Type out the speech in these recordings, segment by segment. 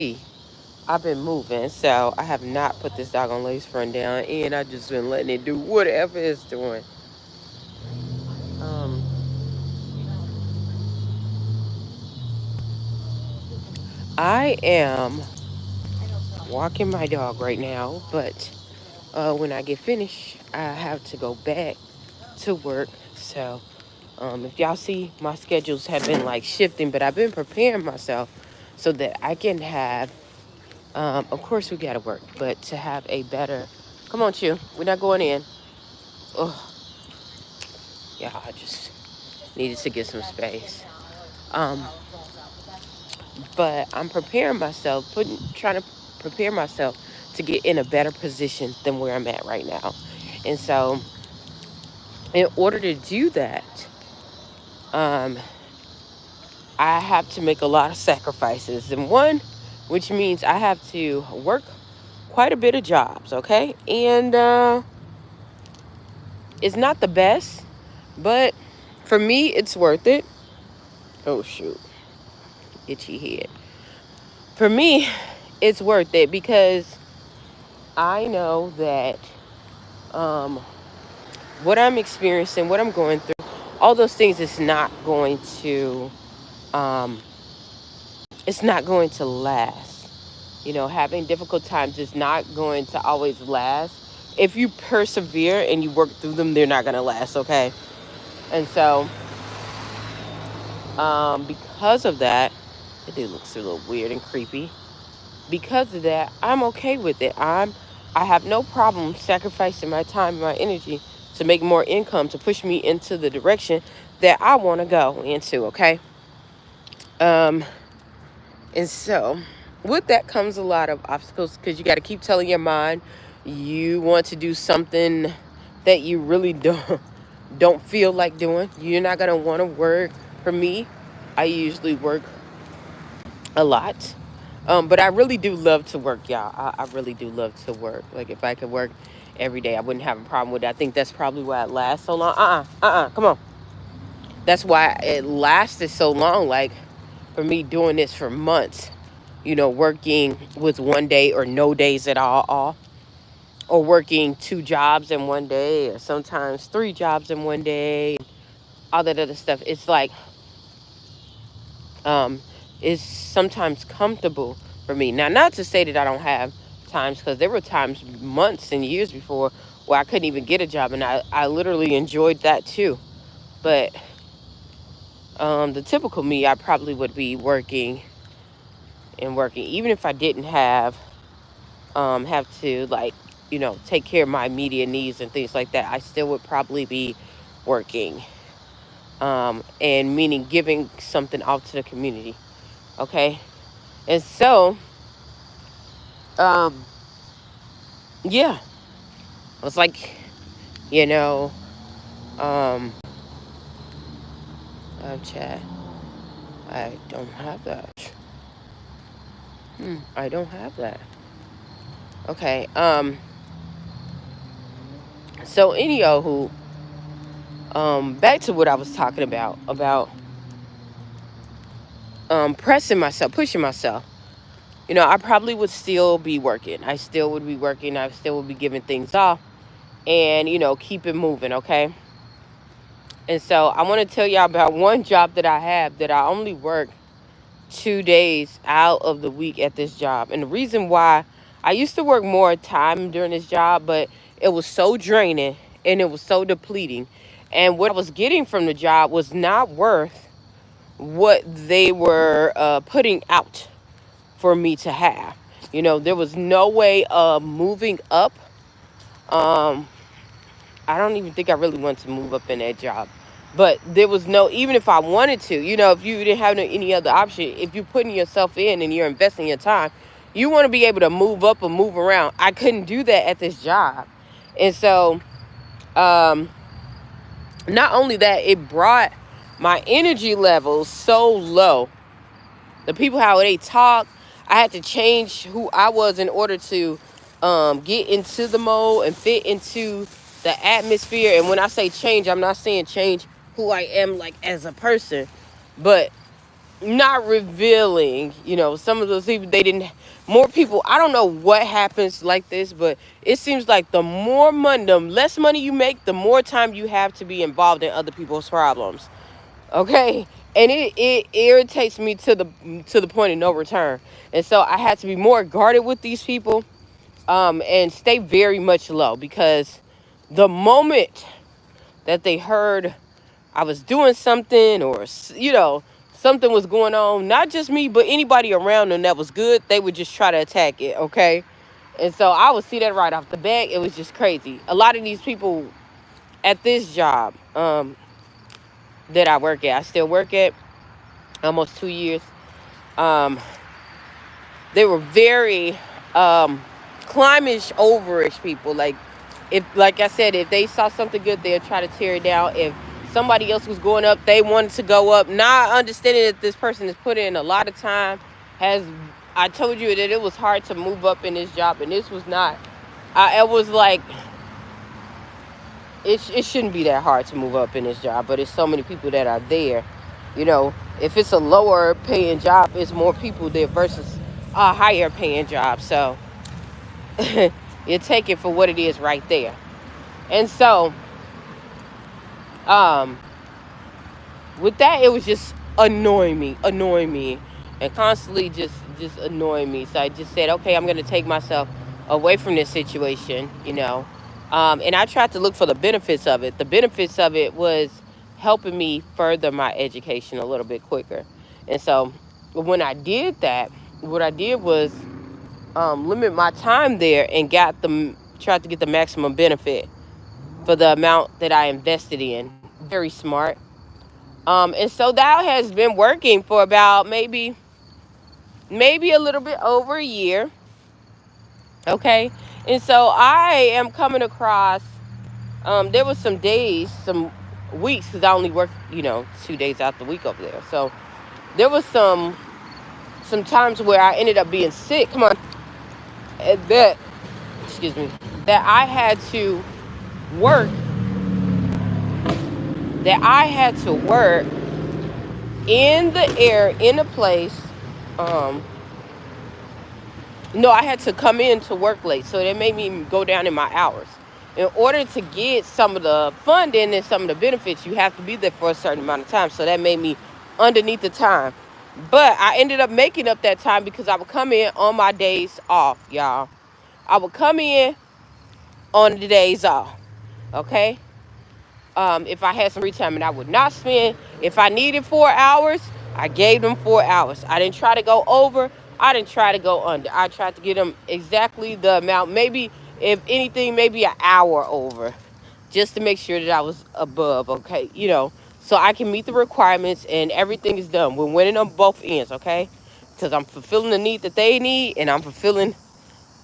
I've been moving, so I have not put this doggone lace front down, and I just been letting it do whatever it's doing. Um, I am walking my dog right now, but when I get finished, I have to go back to work. So, if y'all see, my schedules have been like shifting, but I've been preparing myself so that I can have. Of course, we gotta work, but to have a better. Come on, Chew. We're not going in. Oh, yeah, I just needed to get some space. Um, but I'm preparing myself, trying to prepare myself to get in a better position than where I'm at right now. And so, in order to do that, um, I have to make a lot of sacrifices. And one, which means I have to work quite a bit of jobs, okay? And it's not the best, but for me, it's worth it. Oh, shoot. Itchy head. For me, it's worth it because I know that um, what I'm experiencing, what I'm going through, all those things is not going to, um, it's not going to last. You know, having difficult times is not going to always last. If you persevere and you work through them, they're not going to last, okay? And so, because of that, it do looks a little weird and creepy. Because of that, I'm okay with it. I have no problem sacrificing my time and my energy to make more income to push me into the direction that I want to go into, okay? Um and so with that comes a lot of obstacles because you got to keep telling your mind you want to do something that you really don't feel like doing. You're not going to want to work. For me, I usually work a lot. But I really do love to work, y'all. I really do love to work. Like if I could work every day, I wouldn't have a problem with it. I think that's probably why it lasts so long. Come on. That's why it lasted so long. Like for me doing this for months, you know, working with one day or no days at all off, or working two jobs in one day, or sometimes three jobs in one day, all that other stuff. It's like um, is sometimes comfortable for me. Now, not to say that I don't have times, because there were times, months and years before, where I couldn't even get a job, and I literally enjoyed that too. But the typical me, I probably would be working and working, even if I didn't have to like, you know, take care of my immediate needs and things like that. I still would probably be working, and meaning giving something out to the community. Okay, and so um yeah, it's like, you know, um chat, I don't have that. I don't have that. Okay, so anywho, back to what I was talking about pressing myself, pushing myself. You know, I probably would still be working. I still would be working. I still would be giving things off and, you know, keep it moving, okay? And so I want to tell y'all about one job that I have that I only work 2 days out of the week at this job. And the reason why, I used to work more time during this job, but it was so draining and it was so depleting. And what I was getting from the job was not worth what they were putting out for me to have. You know, there was no way of moving up. Um, I don't even think I really wanted to move up in that job. But there was no, even if I wanted to, you know, if you didn't have any other option, if you're putting yourself in and you're investing your time, you want to be able to move up or move around. I couldn't do that at this job. And so, um, not only that, it brought my energy levels so low. The people, how they talk, I had to change who I was in order to get into the mode and fit into the atmosphere. And when I say change, I'm not saying change who I am like as a person, but not revealing, some of those people, they didn't, more people, I don't know what happens like this, but it seems like the less money you make, the more time you have to be involved in other people's problems. Okay. And it irritates me to the point of no return. And so I had to be more guarded with these people, and stay very much low, because the moment that they heard I was doing something, or something was going on, not just me but anybody around them that was good, they would just try to attack it. Okay. And so I would see that right off the bat. It was just crazy. A lot of these people at this job, that I work at, I still work at, almost 2 years. um they were very, climbish overish people. Like I said, if they saw something good, they'd try to tear it down. If somebody else was going up, they wanted to go up, not understanding that this person has put in a lot of time. Has I told you that it was hard to move up in this job, and this was not. It was like, it shouldn't be that hard to move up in this job, but it's so many people that are there. If it's a lower paying job, it's more people there versus a higher paying job. So you take it for what it is right there. And so, um, with that, it was just annoying me, and constantly just annoying me. So I just said, okay, I'm gonna take myself away from this situation. And I tried to look for the benefits of it. The benefits of it was helping me further my education a little bit quicker. And so when I did that, what I did was, limit my time there, and tried to get the maximum benefit for the amount that I invested in. Very smart. And so that has been working for about maybe a little bit over a year. Okay. And so I am coming across, there was some days, some weeks, because I only worked, 2 days out the week over there. So there was some times where I ended up being sick. Come on. That, excuse me, that I had to work, in the air, in a place. um no, I had to come in to work late, so that made me go down in my hours. In order to get some of the funding and some of the benefits, you have to be there for a certain amount of time. So that made me underneath the time. But I ended up making up that time, because I would come in on my days off, y'all. I would come in on the days off. Okay. If I had some free time, and I would not spend, if I needed 4 hours, I gave them 4 hours. I didn't try to go over. I didn't try to go under. I tried to get them exactly the amount. Maybe, if anything, maybe an hour over, just to make sure that I was above. Okay. So I can meet the requirements, and everything is done. We're winning on both ends. Okay. Because I'm fulfilling the need that they need, and I'm fulfilling,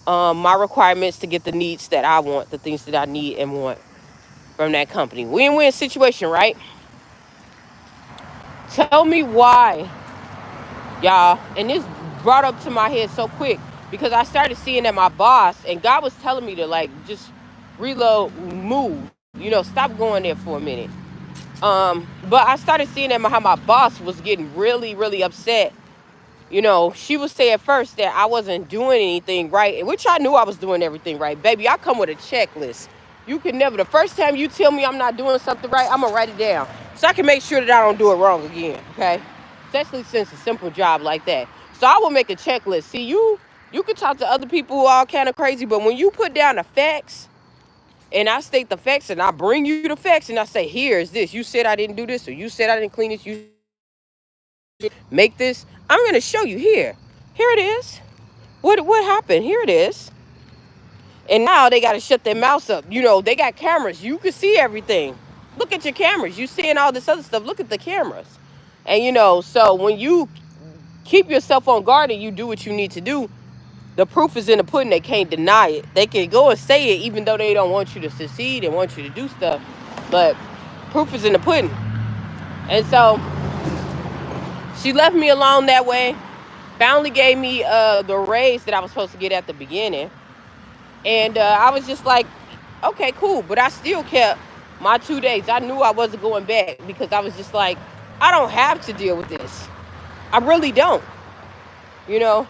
my requirements to get the needs that I want, the things that I need and want from that company. Win-win situation, right? Tell me why, y'all. And this brought up to my head so quick, because I started seeing that my boss, and God was telling me to, like, just reload, move, stop going there for a minute. But I started seeing that how my boss was getting really, really upset. She would say at first that I wasn't doing anything right, which I knew I was doing everything right. Baby, I come with a checklist. You can never, the first time you tell me I'm not doing something right, I'm going to write it down so I can make sure that I don't do it wrong again, okay? Especially since a simple job like that. So I will make a checklist. See, you can talk to other people who are all kind of crazy, but when you put down the facts, and I state the facts, and I bring you the facts, and I say, here is this. You said I didn't do this, or you said I didn't clean this, you make this. I'm going to show you here. Here it is. What happened? Here it is. And now they got to shut their mouths up. They got cameras. You can see everything. Look at your cameras. You seeing all this other stuff. Look at the cameras. And, so when you keep yourself on guard and you do what you need to do, the proof is in the pudding. They can't deny it. They can go and say it even though they don't want you to succeed and want you to do stuff. But proof is in the pudding. And so she left me alone that way. Finally gave me the raise that I was supposed to get at the beginning. And I was just like, okay, cool. But I still kept my 2 days. I knew I wasn't going back, because I was just like, I don't have to deal with this. I really don't. You know,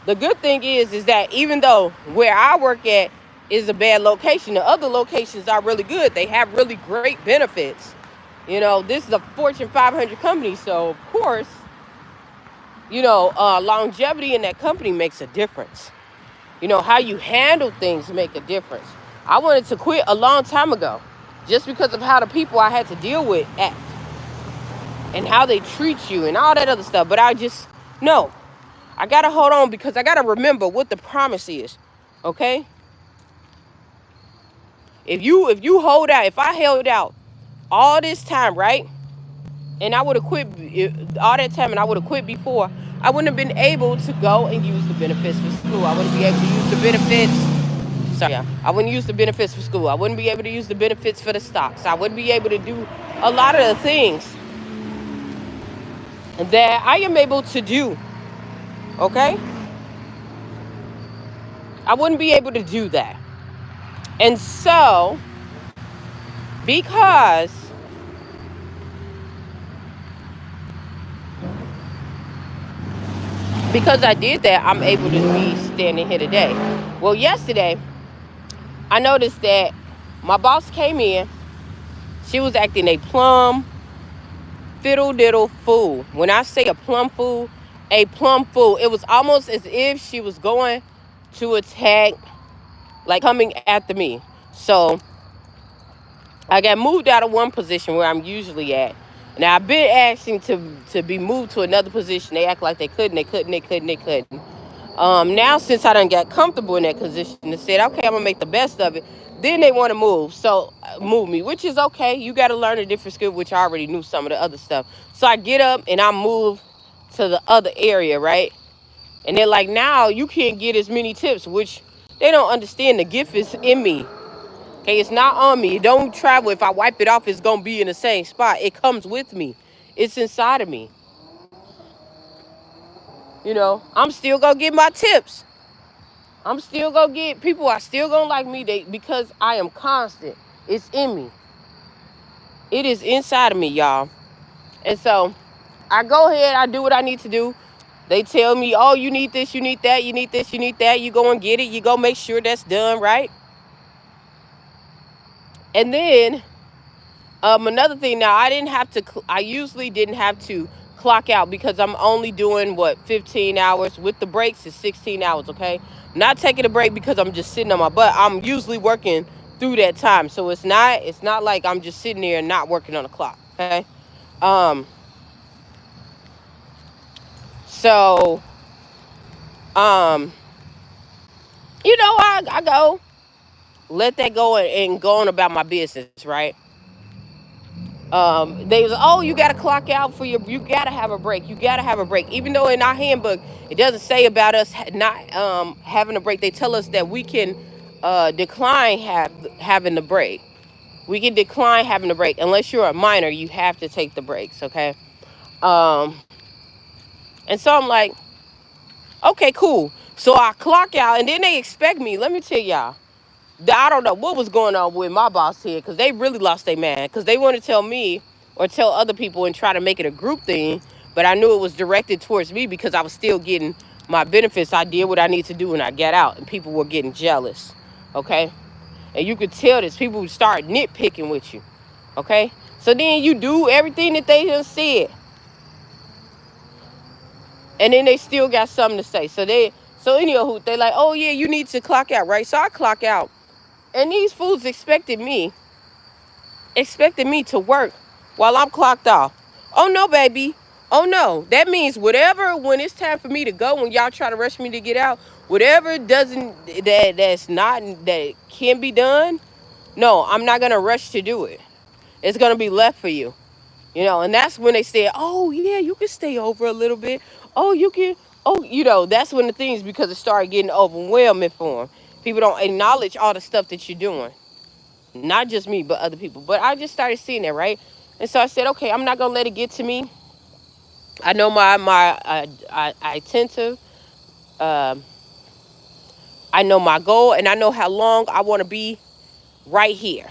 the good thing is that even though where I work at is a bad location, the other locations are really good. They have really great benefits. You know, this is a Fortune 500 company, so of course, longevity in that company makes a difference. How you handle things make a difference. I wanted to quit a long time ago, just because of how the people I had to deal with act and how they treat you and all that other stuff. But I just no, I gotta hold on because I gotta remember what the promise is. Okay, if you hold out, if I held out all this time, right, and I would have quit all that time, and I would have quit before, I wouldn't have been able to go and use the benefits for school. I wouldn't be able to use the benefits. Sorry, yeah, I wouldn't use the benefits for school. I wouldn't be able to use the benefits for the stocks. I wouldn't be able to do a lot of the things that I am able to do. Okay, I wouldn't be able to do that. And so, because because I did that, I'm able to be standing here today. Well, yesterday I noticed that my boss came in. She was acting a plum fiddle diddle fool. When I say a plum fool, it was almost as if she was going to attack, like coming after me. So I got moved out of one position where I'm usually at. Now I've been asking to be moved to another position. They act like they couldn't, they couldn't, they couldn't, they couldn't. Now since I done got comfortable in that position and said, okay, I'm gonna make the best of it, then they want to move. So move me, which is okay. You got to learn a different skill, which I already knew some of the other stuff. So I get up and I move to the other area, right? And they're like, now you can't get as many tips, which they don't understand. The gift is in me. Okay, it's not on me. It don't travel. If I wipe it off, it's gonna be in the same spot. It comes with me. It's inside of me. I'm still gonna get my tips. I'm still gonna get people are still gonna like me because I am constant. It's in me. It is inside of me, y'all. And so I go ahead, I do what I need to do. They tell me, oh, you need this, you need that, you need this, you need that. You go and get it. You go make sure that's done, right? And then another thing, now I usually didn't have to clock out because I'm only doing what 15 hours with the breaks is 16 hours, okay? Not taking a break because I'm just sitting on my butt. I'm usually working through that time. So it's not like I'm just sitting there and not working on the clock, okay? Um so um I go let that go and go on about my business, right? They was, oh, you gotta clock out you gotta have a break, you gotta have a break, even though in our handbook it doesn't say about us not having a break. They tell us that we can decline having the break. We can decline having the break unless you're a minor. You have to take the breaks, okay? um and so I'm like, okay, cool. So I clock out, and then they expect me, let me tell y'all, I don't know what was going on with my boss here, because they really lost their man, because they want to tell me or tell other people and try to make it a group thing, but I knew it was directed towards me because I was still getting my benefits. I did what I need to do and I got out, and people were getting jealous, okay? And you could tell this. People would start nitpicking with you, okay? So then you do everything that they just said, and then they still got something to say. So anyhow, they like, oh yeah, you need to clock out, right? So I clock out, and these fools expected me to work while I'm clocked off. Oh no, baby. Oh no. That means whatever, when it's time for me to go, when y'all try to rush me to get out, whatever doesn't that's not that can be done, no, I'm not gonna rush to do it. It's gonna be left for you. And that's when they say, oh yeah, you can stay over a little bit. Oh, you can. Oh, that's when the things, because it started getting overwhelming for them. People don't acknowledge all the stuff that you're doing, not just me, but other people. But I just started seeing that, right? And so I said, okay, I'm not gonna let it get to me. I know I tend to. Um, I know my goal, and I know how long I want to be right here.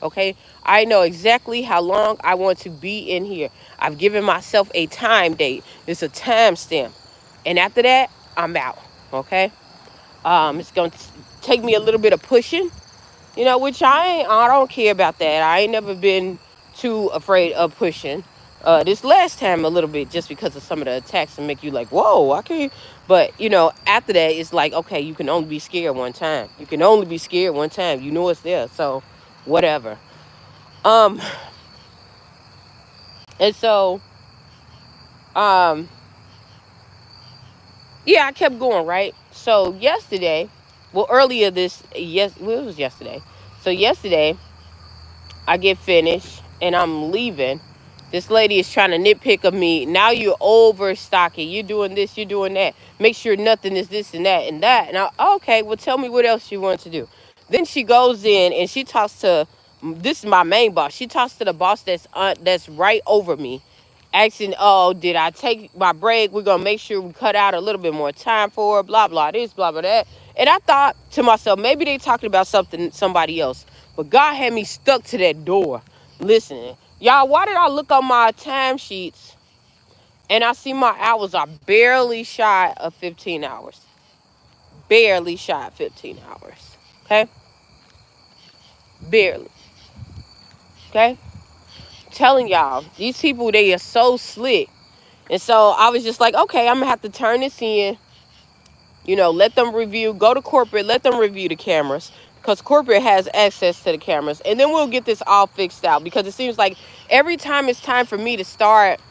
Okay, I know exactly how long I want to be in here. I've given myself a time date. It's a time stamp. And after that, I'm out. Okay? It's going to take me a little bit of pushing, which I don't care about that. I ain't never been too afraid of pushing. This last time a little bit just because of some of the attacks and make you like, whoa, I can't. But after that, it's like, okay, you can only be scared one time. You can only be scared one time. You know it's there, so whatever. Um, and so, um, yeah, I kept going, right? So yesterday, well, earlier well, it was yesterday. So yesterday, I get finished and I'm leaving. This lady is trying to nitpick of me. Now you're overstocking. You're doing this, you're doing that. Make sure nothing is this and that and that. And okay, well, tell me what else you want to do. Then she goes in and she talks to, this is my main boss. She talks to the boss that's right over me, asking, oh, did I take my break? We're going to make sure we cut out a little bit more time for her, blah, blah, this, blah, blah, that. And I thought to myself, maybe they talking about somebody else. But God had me stuck to that door listening. Y'all, why did I look on my timesheets and I see my hours are barely shy of 15 hours? Barely shy of 15 hours. Okay? Barely. Okay? I'm telling y'all, these people, they are so slick. And so I was just like, okay, I'm going to have to turn this in. Let them review, go to corporate, let them review the cameras because corporate has access to the cameras. And then we'll get this all fixed out because it seems like every time it's time for me to start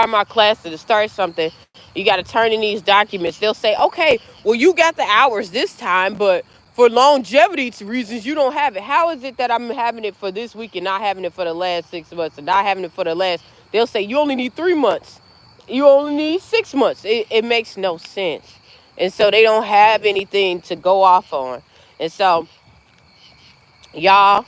my class or to start something, you got to turn in these documents. They'll say, okay, well, you got the hours this time, but for longevity reasons, you don't have it. How is it that I'm having it for this week and not having it for the last 6 months and not having it for the last? They'll say, you only need 3 months. You only need 6 months. It makes no sense. And so they don't have anything to go off on. And so, y'all,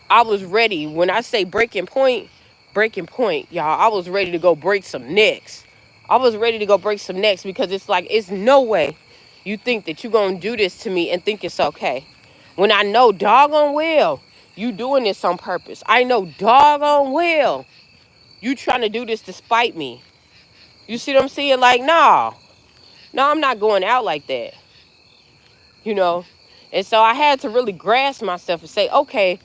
I was ready. When I say breaking point, y'all, I was ready to go break some necks. I was ready to go break some necks because it's like, it's no way you think that you're going to do this to me and think it's okay. When I know doggone well you doing this on purpose. I know doggone well you trying to do this to spite me. You see what I'm saying? Like, no, I'm not going out like that. you know. And so I had to really grasp myself and say, okay,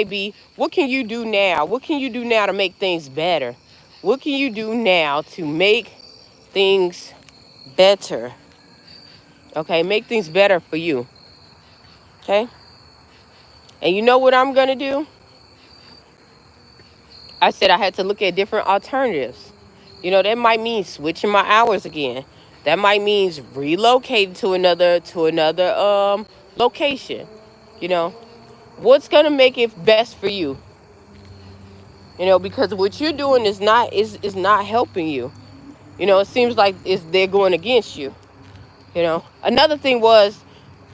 B, what can you do now? What can you do now to make things better? What can you do now to make things better? Okay, make things better for you. Okay? And you know what I'm going to do? I said I had to look at different alternatives. That might mean switching my hours again. That might mean relocating to another location. You know, what's gonna make it best for you? Because what you're doing is not helping you. It seems like they're going against you. Another thing was,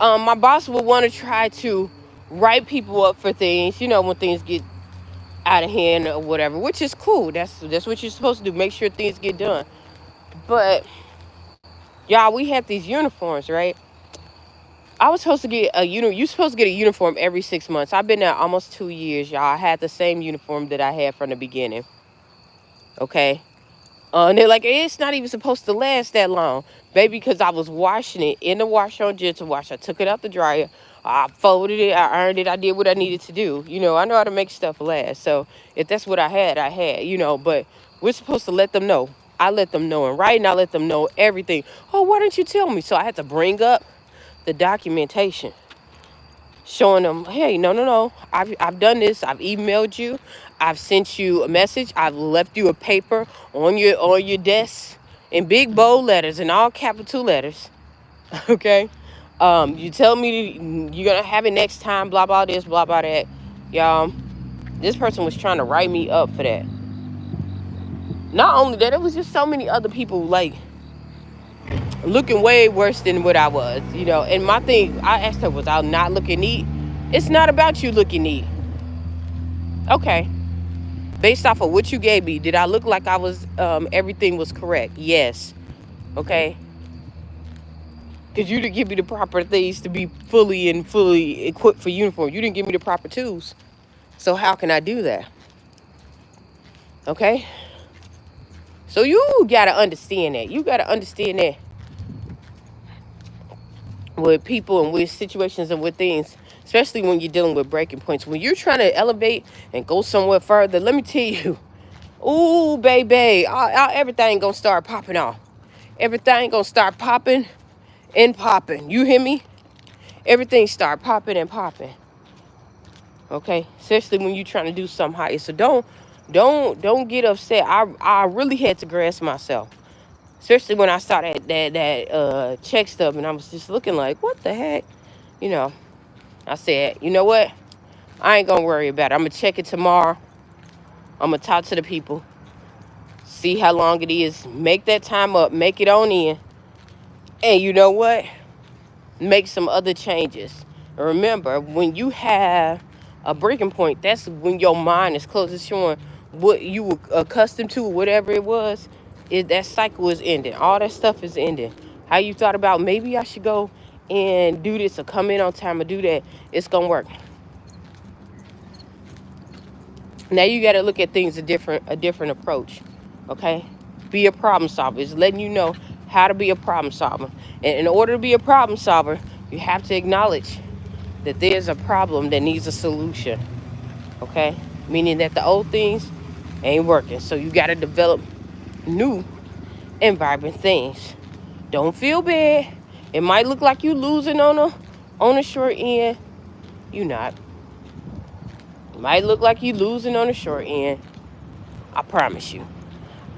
my boss would want to try to write people up for things. When things get out of hand or whatever, which is cool. That's what you're supposed to do. Make sure things get done. But y'all, we have these uniforms, right? I was supposed to get you're supposed to get a uniform every 6 months. I've been there almost 2 years, y'all. I had the same uniform that I had from the beginning. Okay. And they're like, it's not even supposed to last that long, baby, because I was washing it in the washer on gentle wash. I took it out the dryer. I folded it. I ironed it. I did what I needed to do. I know how to make stuff last. So if that's what I had, I had. But we're supposed to let them know. I let them know in writing. I let them know everything. Oh, why didn't you tell me? So I had to bring up the documentation, showing them, hey, no, I've done this. I've emailed you. I've sent you a message. I've left you a paper on your desk in big bold letters and all capital letters. Okay. You tell me you're gonna have it next time. Blah blah this. Blah blah that. Y'all, this person was trying to write me up for that. Not only that, it was just so many other people like looking way worse than what I was. And my thing, I asked her, was I not looking neat? It's not about you looking neat. Okay. Based off of what you gave me, did I look like I was, everything was correct? Yes. Okay. Because you didn't give me the proper things to be fully equipped for uniform. You didn't give me the proper tools. So how can I do that? Okay? So you got to understand that. You got to understand that with people and with situations and with things, especially when you're dealing with breaking points. When you're trying to elevate and go somewhere further, let me tell you, ooh, baby, everything gonna start popping off. Everything gonna start popping and popping. You hear me? Everything start popping and popping. Okay, especially when you're trying to do something higher. So don't get upset. I really had to grasp myself, especially when I saw that check stub, and I was just looking like, what the heck, you know. I said, you know what? I ain't gonna worry about it. I'm gonna check it tomorrow. I'm gonna talk to the people, see how long it is, make that time up, make it on in, and you know what? Make some other changes. And remember, when you have a breaking point, that's when your mind is close to showing what you were accustomed to, whatever it was. That cycle is ending. All that stuff is ending. How you thought about maybe I should go and do this or come in on time or do that, it's gonna work. Now you got to look at things a different approach. Okay, be a problem solver. It's letting you know how to be a problem solver. And in order to be a problem solver, you have to acknowledge that there's a problem that needs a solution. Okay, meaning that the old things ain't working. So you got to develop new and vibrant things. Don't feel bad. It might look like you losing on a short end. You not. It might look like you losing on the short end. I promise you.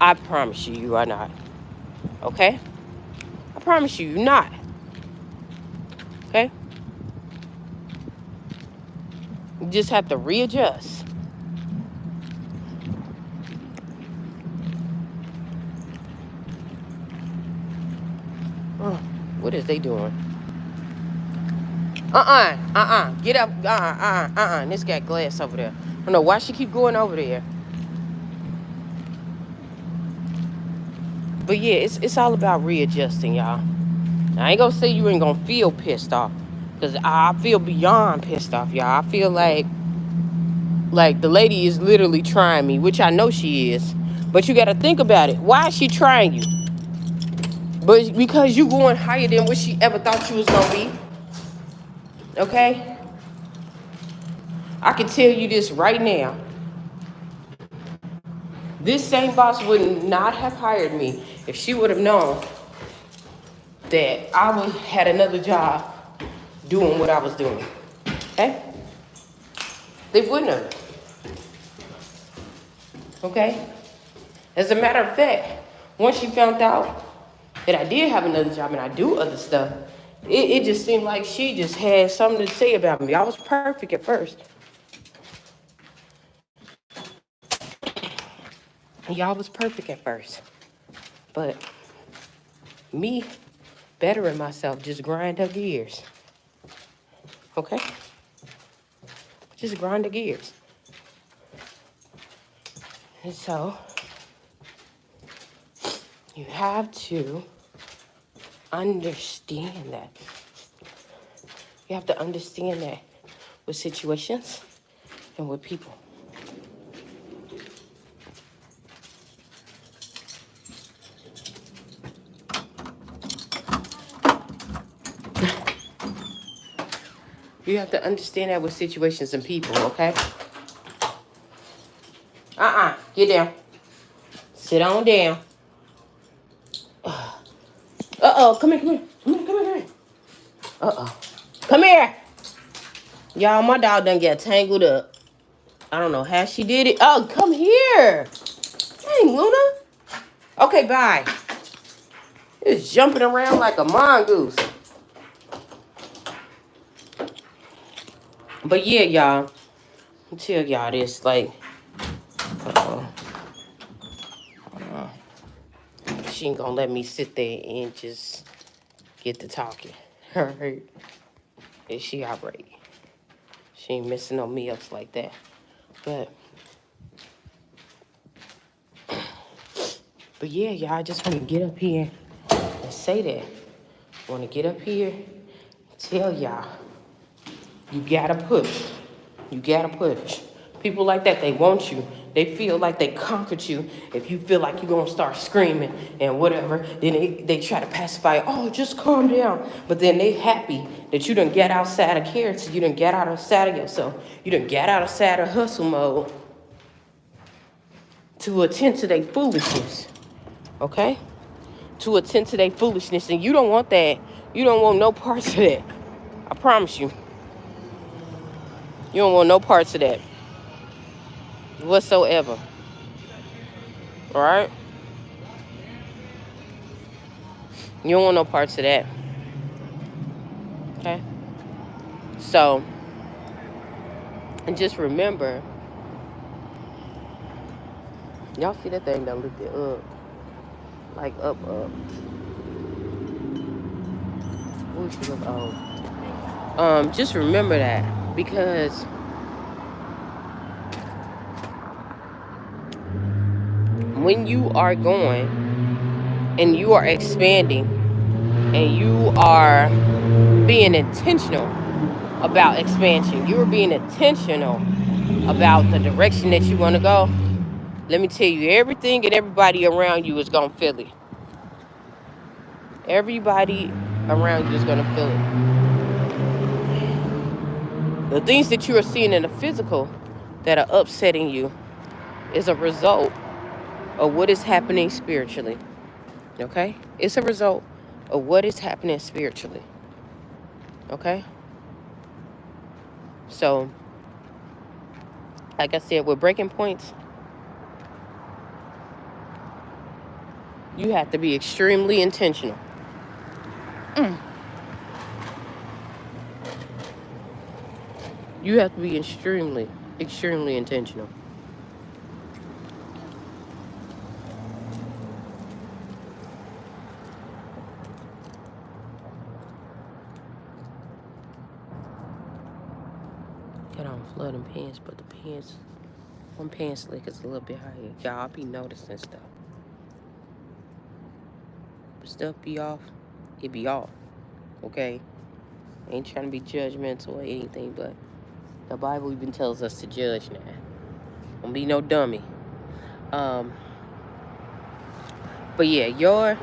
I promise you, you are not. Okay? I promise you, you're not. Okay? You just have to readjust. Oh, what is they doing? Get up. This got glass over there. I don't know why she keep going over there. But yeah, it's all about readjusting, y'all. I ain't gonna say you ain't gonna feel pissed off. Because I feel beyond pissed off, y'all. I feel like the lady is literally trying me, which I know she is. But you gotta think about it. Why is she trying you? But because you going higher than what she ever thought you was gonna be. Okay? I can tell you this right now. This same boss would not have hired me if she would have known that I had another job doing what I was doing. Okay? They wouldn't have. Okay? As a matter of fact, once she found out that I did have another job and I do other stuff, it just seemed like she just had something to say about me. I was perfect at first. Y'all was perfect at first. But me bettering myself just grind her gears. Okay? Just grind the gears. And so you have to understand that. You have to understand that with situations and with people. You have to understand that with situations and people, okay? Get down. Sit on down. Come here. Come here. Y'all, my dog done get tangled up. I don't know how she did it. Oh, come here. Dang, Luna. Okay, bye. It's jumping around like a mongoose. But yeah, y'all. I'll tell y'all this, like, she ain't gonna let me sit there and just get to talking. Her, is she alright? She ain't missing no meals like that. But yeah, y'all, I just want to get up here and say that. I want to get up here and tell y'all, you gotta push. You gotta push. People like that, they want you. They feel like they conquered you. If you feel like you're going to start screaming and whatever, then they try to pacify, oh, just calm down. But then they happy that you done get outside of character. You done get outside of yourself. You done get outside of hustle mode to attend to their foolishness. Okay? To attend to their foolishness. And you don't want that. You don't want no parts of that. I promise you. You don't want no parts of that. Whatsoever. Alright? You don't want no parts of that. Okay? So, and just remember, y'all see that thing that looked it up. Like up. Ooh, she look old. Just remember that. Because when you are going and you are expanding and you are being intentional about expansion, you are being intentional about the direction that you want to go, let me tell you, everything and everybody around you is going to feel it. Everybody around you is going to feel it. The things that you are seeing in the physical that are upsetting you is a result of what is happening spiritually. Okay? It's a result of what is happening spiritually. Okay? So, like I said, with breaking points, you have to be extremely intentional. You have to be extremely, extremely intentional. Got on flooding pants, but the pants, one pants slick is a little bit higher. Y'all be noticing stuff. But stuff be off, it be off. Okay? Ain't trying to be judgmental or anything, but the Bible even tells us to judge now. Don't be no dummy. But yeah, your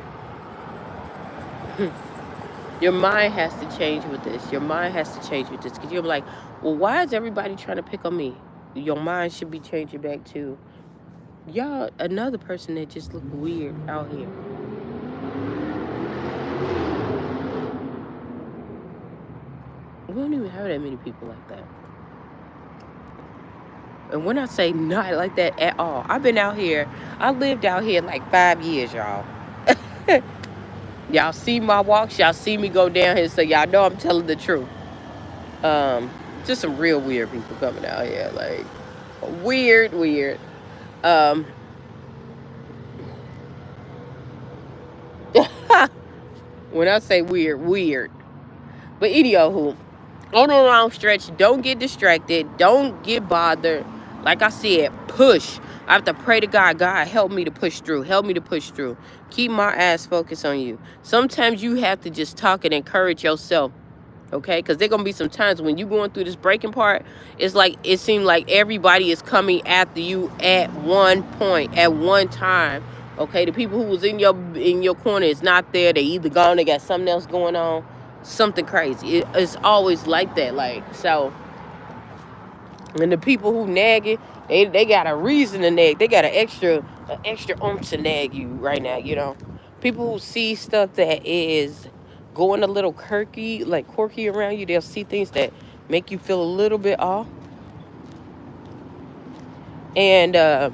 mind has to change with this. Your mind has to change with this. Because you're like, well, why is everybody trying to pick on me? Your mind should be changing back to, y'all, another person that just look weird out here. We don't even have that many people like that. And when I say not like that at all, I've been out here, I lived out here like 5 years, y'all. Y'all see my walks, y'all see me go down here, so y'all know I'm telling the truth. Just some real weird people coming out here, like weird. When I say weird. But anywho, on the long stretch, don't get distracted. Don't get bothered. Like I said, push. I have to pray to God. God, help me to push through. Help me to push through. Keep my ass focused on you. Sometimes you have to just talk and encourage yourself. Okay? Because there going to be some times when you going through this breaking part, it's like, it seems like everybody is coming after you at one point, at one time. Okay? The people who was in your corner is not there. They either gone, they got something else going on. Something crazy. It's always like that. Like, so, and the people who nagging, they got a reason to nag. They got an extra oomph to nag you right now, you know. People who see stuff that is going a little quirky around you, they'll see things that make you feel a little bit off. And this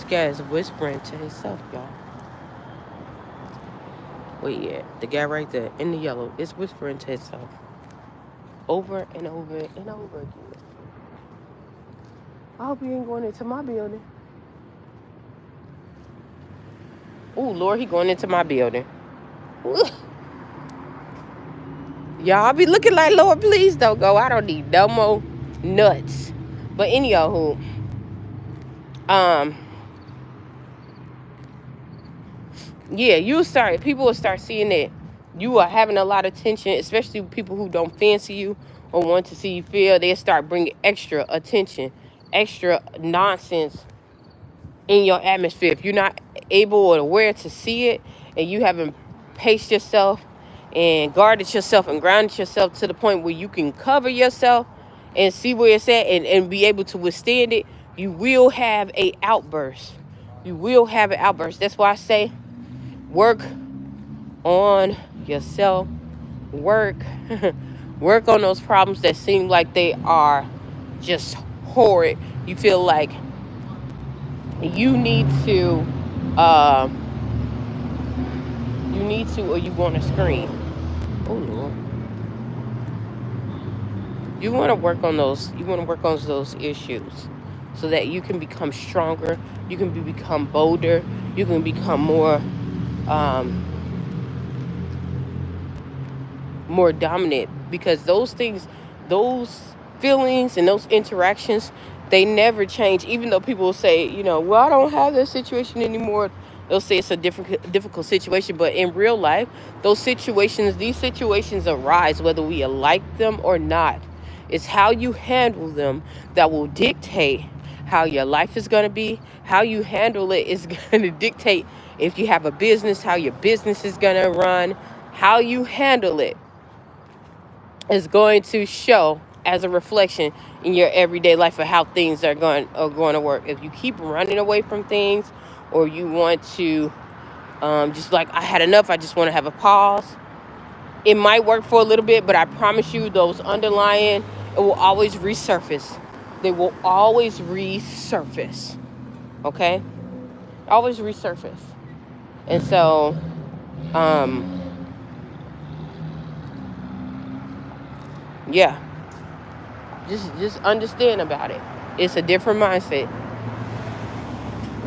guy is whispering to himself, y'all. Wait, yeah, the guy right there in the yellow is whispering to himself over and over and over again. I hope he ain't going into my building. Oh, Lord, he going into my building. Y'all be looking like, Lord, please don't go. I don't need no more nuts. But anyhow, yeah, people will start seeing it You are having a lot of tension, especially with people who don't fancy you or want to see you fail. They start bringing extra attention, extra nonsense in your atmosphere. If you're not able or aware to see it, and you haven't paced yourself and guarded yourself and grounded yourself to the point where you can cover yourself and see where it's at, and be able to withstand it, you will have a outburst. You will have an outburst. That's why I say work on yourself. Work work on those problems that seem like they are just horrid. You feel like you need to or you want to scream. Oh Lord. You want to work on those issues so that you can become stronger, you can become bolder, you can become um more dominant, because those things, those feelings and those interactions, they never change. Even though people will say, well, I don't have this situation anymore. They'll say it's a difficult situation, but in real life, these situations arise whether we like them or not. It's how you handle them that will dictate how your life is going to be. How you handle it is going to dictate if you have a business, how your business is going to run. How you handle it is going to show as a reflection in your everyday life of how things are going to work. If you keep running away from things, or you want to just like, I had enough, I just want to have a pause, it might work for a little bit, but I promise you those underlying, it will always resurface. They will always resurface. Okay? Always resurface. And so yeah, just understand about it. It's a different mindset.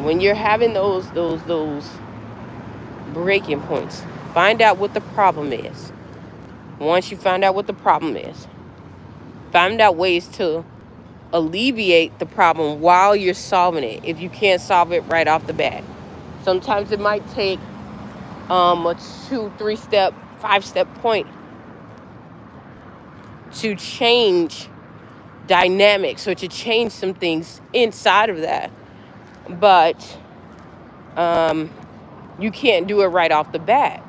When you're having those breaking points, find out what the problem is. Once you find out what the problem is, find out ways to alleviate the problem while you're solving it, if you can't solve it right off the bat. Sometimes it might take a 2, 3-step, 5-step point to change dynamics, or to change some things inside of that. But you can't do it right off the bat.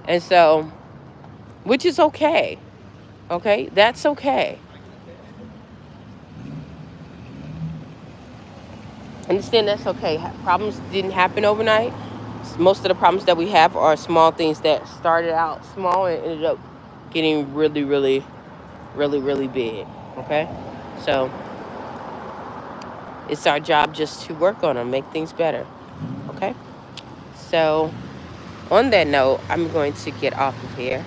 And so, which is okay. Okay? That's okay. Understand that's okay. Problems didn't happen overnight. Most of the problems that we have are small things that started out small and ended up getting really, really, really, really big. Okay? So, it's our job just to work on them, make things better. Okay? So, on that note, I'm going to get off of here.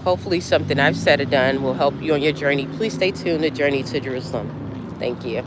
Hopefully something I've said or done will help you on your journey. Please stay tuned to Journey to Jerusalem. Thank you.